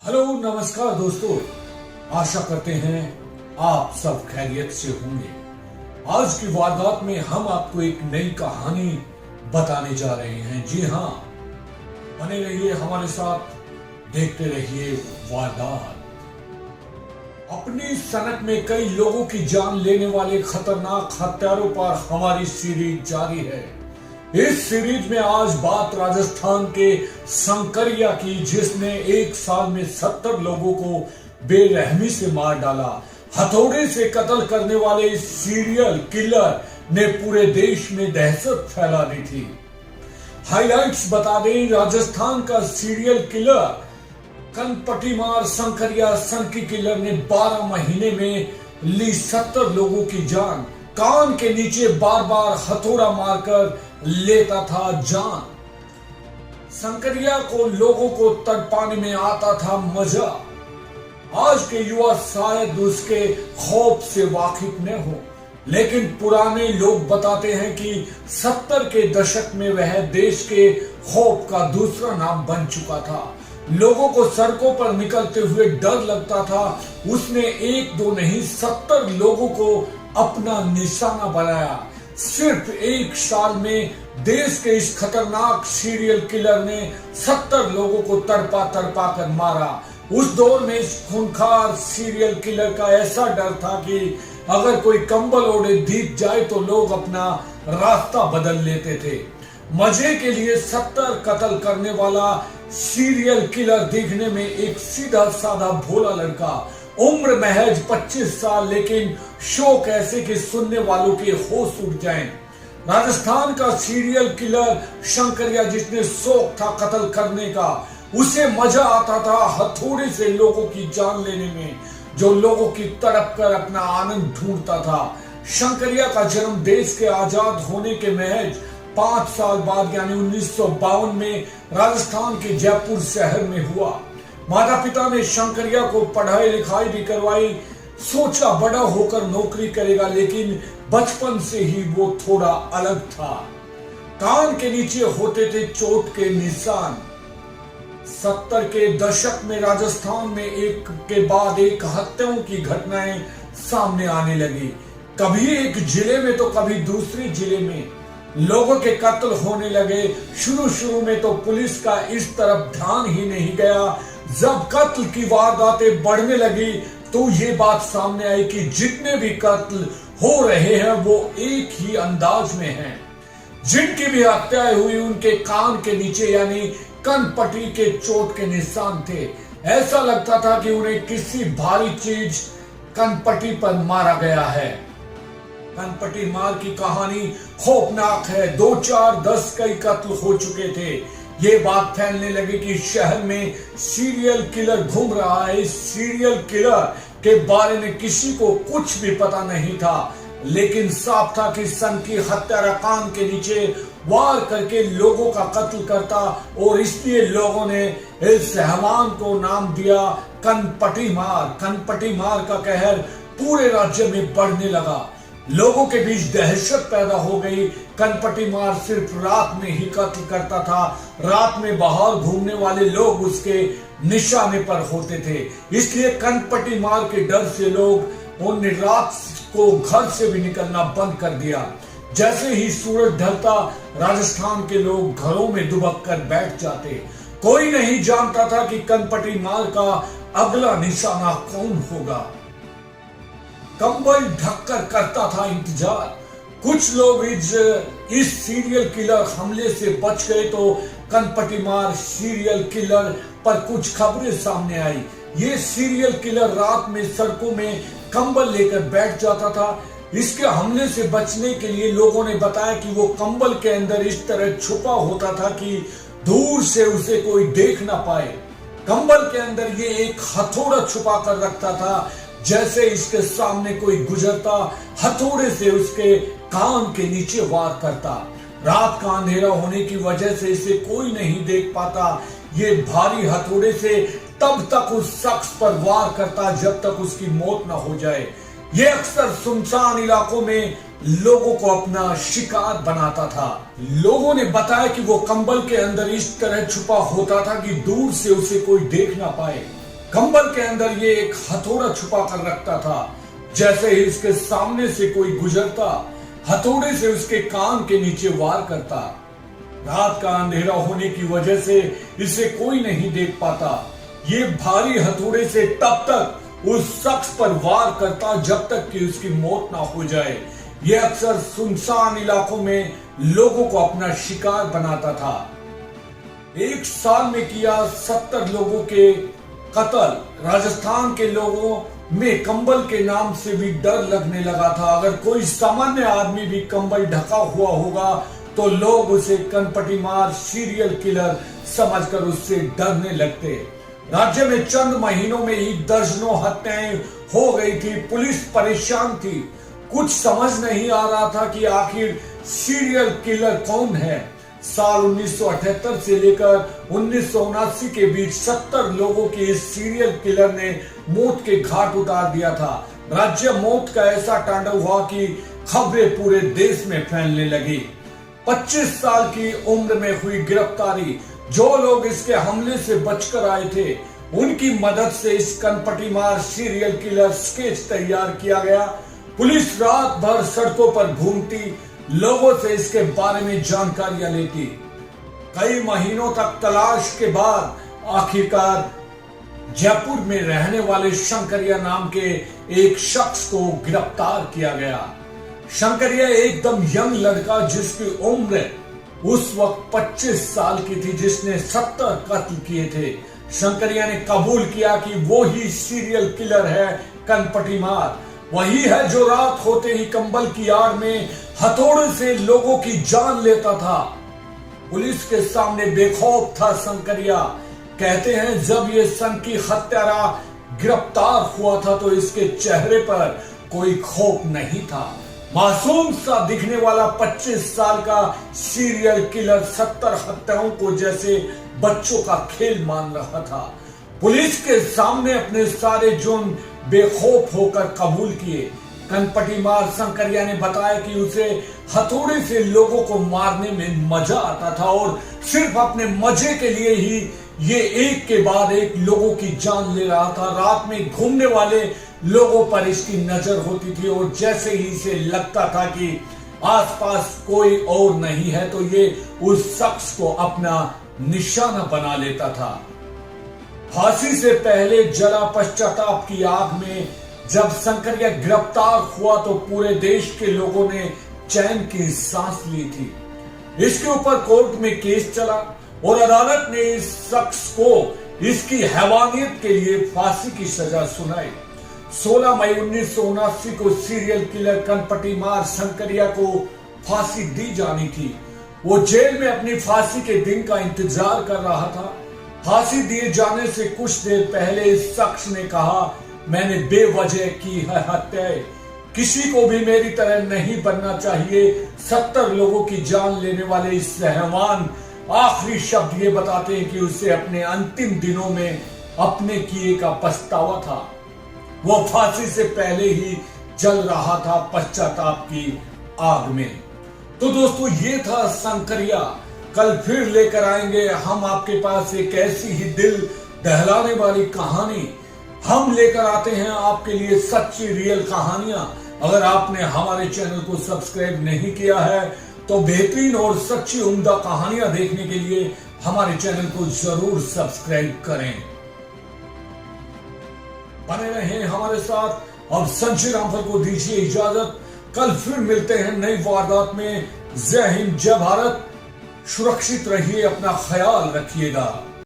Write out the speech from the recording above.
Hello नमस्कार दोस्तों, आशा करते हैं आप सब खैरियत से होंगे। आज की वारदात में हम आपको एक नई कहानी बताने जा रहे हैं। जी हाँ, बने रहिए हमारे साथ, देखते रहिए वारदात। अपनी सनक में कई लोगों की जान लेने वाले खतरनाक हत्यारों पर हमारी सीरीज जारी है। इस सीरीज में आज बात राजस्थान के संकरिया की, जिसने एक साल में 70 लोगों को बेरहमी से मार डाला। हथौड़े से कत्ल करने वाले इस सीरियल किलर ने पूरे देश में दहशत फैला दी थी। हाइलाइट्स बता दें, राजस्थान का सीरियल किलर कनपटीमार संकरिया सनकी किलर ने 12 महीने में ली 70 लोगों की जान। कान के नीचे बार बार हथौड़ा मारकर लेता था जान। संकरिया को लोगों को तड़पाने में आता था मजा। आज के युवा शायद उसके खौफ से वाकिफ न हो, लेकिन पुराने लोग बताते हैं कि 70 के दशक में वह देश के खौफ का दूसरा नाम बन चुका था। लोगों को सड़कों पर निकलते हुए डर लगता था। उसने एक दो नहीं 70 लोगों को अपना निशाना बनाया। सिर्फ एक साल में देश के इस खतरनाक सीरियल किलर ने 70 लोगों को तड़पा तड़पा कर मारा। उस दौर में इस खूंखार सीरियल किलर का ऐसा डर था कि अगर कोई कंबल ओढ़े दिख जाए तो लोग अपना रास्ता बदल लेते थे। मजे के लिए 70 कत्ल करने वाला सीरियल किलर दिखने में एक सीधा साधा भोला लड़का, उम्र महज 25 साल, लेकिन शौक ऐसे कि सुनने वालों के होश उड़ जाएं। राजस्थान का सीरियल किलर शंकरिया, जिसने शौक था कत्ल करने का, उसे मजा आता था हथौड़े से लोगों की जान लेने में, जो लोगों की तड़प कर अपना आनंद ढूंढता था। शंकरिया का जन्म देश के आजाद होने के महज 5 साल बाद यानी 1952 में राजस्थान के जयपुर शहर में हुआ। माता पिता ने शंकरिया को पढ़ाई लिखाई भी करवाई। सोचा बड़ा होकर नौकरी करेगा, लेकिन बचपन से ही वो थोड़ा अलग था। कान के नीचे होते थे चोट के निशान। 70 के दशक में राजस्थान में एक के बाद एक हत्याओं की घटनाएं सामने आने लगी। कभी एक जिले में तो कभी दूसरे जिले में लोगों के कत्ल होने लगे। शुरू में तो पुलिस का इस तरफ ध्यान ही नहीं गया। जब कत्ल की वारदातें बढ़ने लगी तो ये बात सामने आई कि जितने भी कत्ल हो रहे हैं वो एक ही अंदाज में हैं। जिनकी भी हत्याएं हुई उनके कान के नीचे यानी कनपटी के चोट के निशान थे। ऐसा लगता था कि उन्हें किसी भारी चीज कनपटी पर मारा गया है। कनपटी मार की कहानी खौफनाक है। 2, 4, 10 कई कत्ल हो चुके थे। ये बात फैलने लगी कि शहर में सीरियल किलर घूम रहा है। इस सीरियल किलर के बारे में किसी को कुछ भी पता नहीं था, लेकिन साफ था कि सनकी हत्यारा कान के नीचे वार करके लोगों का कत्ल करता, और इसलिए लोगों ने इस हैवान को नाम दिया कनपटी मार। कनपटी मार का कहर पूरे राज्य में बढ़ने लगा। लोगों के बीच दहशत पैदा हो गई। कनपटी मार सिर्फ रात में ही कत्ल करता था। रात में बाहर घूमने वाले लोग उसके निशाने पर होते थे, इसलिए कनपटी मार के डर से लोग उन रात को घर से भी निकलना बंद कर दिया। जैसे ही सूरज ढलता, राजस्थान के लोग घरों में दुबक कर बैठ जाते। कोई नहीं जानता था कि कनपटी मार का अगला निशाना कौन होगा। कंबल ढककर करता था इंतजार। कुछ लोग इस सीरियल किलर हमले से बच गए तो कनपटी मार सीरियल किलर पर कुछ खबरें सामने आई। ये सीरियल किलर रात में सड़कों में कंबल लेकर बैठ जाता था। इसके हमले से बचने के लिए लोगों ने बताया कि वो कंबल के अंदर इस तरह छुपा होता था कि दूर से उसे कोई देख ना पाए। कंबल के अंदर ये एक हथौड़ा छुपा कर रखता था। जैसे इसके सामने कोई गुजरता, हथौड़े से उसके कान के नीचे वार करता। रात का अंधेरा होने की वजह से इसे कोई नहीं देख पाता। ये भारी हथौड़े से तब तक उस शख्स पर वार करता जब तक उसकी मौत न हो जाए। ये अक्सर सुनसान इलाकों में लोगों को अपना शिकार बनाता था। लोगों ने बताया कि वो कंबल के अंदर इस तरह छुपा होता था कि दूर से उसे कोई देख ना पाए। कंबल के अंदर ये एक हथौड़ा छुपा कर रखता था। जैसे ही इसके सामने से कोई गुजरता, हथौड़े से उसके कान के नीचे वार करता। रात का अंधेरा होने की वजह से इसे कोई नहीं देख पाता। ये भारी हथौड़े से तब तक उस शख्स पर वार करता जब तक कि उसकी मौत ना हो जाए। यह अक्सर सुनसान इलाकों में लोगों को अपना शिकार बनाता था। एक साल में किया 70 लोगों के कत्ल। राजस्थान के लोगों में कंबल के नाम से भी डर लगने लगा था। अगर कोई सामान्य आदमी भी कंबल ढका हुआ होगा तो लोग उसे कनपटी मार सीरियल किलर समझकर उससे डरने लगते। राज्य में चंद महीनों में ही दर्जनों हत्याएं हो गई थी। पुलिस परेशान थी। कुछ समझ नहीं आ रहा था कि आखिर सीरियल किलर कौन है। साल 1978 से लेकर 1979 के बीच 70 लोगों की इस सीरियल किलर ने मौत के घाट उतार दिया था। राज्य मौत का ऐसा तांडव हुआ कि खबरें पूरे देश में फैलने लगी। 25 साल की उम्र में हुई गिरफ्तारी। जो लोग इसके हमले से बचकर आए थे उनकी मदद से इस कनपटी मार सीरियल किलर स्केच तैयार किया गया। पुलिस रात भर सड़कों पर घूमती, लोगों से इसके बारे में जानकारियां लेती। कई महीनों तक तलाश के बाद आखिरकार जयपुर में रहने वाले शंकरिया नाम के एक शख्स को गिरफ्तार किया गया। शंकरिया एकदम यंग लड़का जिसकी उम्र उस वक्त 25 साल की थी, जिसने 70 कत्ल किए थे। शंकरिया ने कबूल किया कि वो ही सीरियल किलर है, कनपटी मार। वही है जो रात होते ही कंबल की आड़ में हथौड़े से लोगों की जान लेता था। पुलिस के सामने बेखौफ था शंकरिया। कहते हैं जब ये सनकी हत्यारा गिरफ्तार हुआ था तो इसके चेहरे पर कोई खौफ नहीं था। मासूम सा दिखने वाला 25 साल का सीरियल किलर 70 हत्याओं को जैसे बच्चों का खेल मान रहा था। पुलिस के सामने अपने सारे जुर्म बेखौफ होकर कबूल किए। कनपटी मार शंकरिया ने बताया कि उसे हथौड़े से लोगों को मारने में मजा आता था और सिर्फ अपने मजे के लिए ही ये एक के बाद एक लोगों की जान ले रहा था। रात में घूमने वाले लोगों पर इसकी नजर होती थी और जैसे ही इसे लगता था कि आसपास कोई और नहीं है तो ये उस शख्स को अपना निशाना बना लेता था। फांसी से पहले जला पश्चाताप की आग में जब शंकरिया गिरफ्तार हुआ तो पूरे देश के लोगों ने चैन की सांस ली थी। इसके ऊपर कोर्ट में केस चला और अदालत ने इस शख्स को इसकी हैवानियत के लिए फांसी की सजा सुनाई। 16 मई 1979 को सीरियल किलर कनपटी मार शंकरिया को फांसी दी जानी थी। वो जेल में अपनी फांसी के दिन का इंतजार कर रहा था। फांसी दिए जाने से कुछ देर पहले इस शख्स ने कहा, मैंने बेवजह की है हत्याएं, किसी को भी मेरी तरह नहीं बनना चाहिए। 70 लोगों की जान लेने वाले इस रहमान आखिरी शब्द ये बताते हैं कि उसे अपने अंतिम दिनों में अपने किए का पछतावा था। वो फांसी से पहले ही जल रहा था पश्चाताप की आग में। तो दोस्तों ये था शंकरिया। कल फिर लेकर आएंगे हम आपके पास एक ऐसी ही दिल दहलाने वाली कहानी। हम लेकर आते हैं आपके लिए सच्ची रियल कहानियां। अगर आपने हमारे चैनल को सब्सक्राइब नहीं किया है तो बेहतरीन और सच्ची उम्दा कहानियां देखने के लिए हमारे चैनल को जरूर सब्सक्राइब करें। बने रहें हमारे साथ। अब संजय रामफल को दीजिए इजाजत। कल फिर मिलते हैं नई वारदात में। जय हिंद, जय भारत। सुरक्षित रहिए, अपना ख्याल रखिएगा।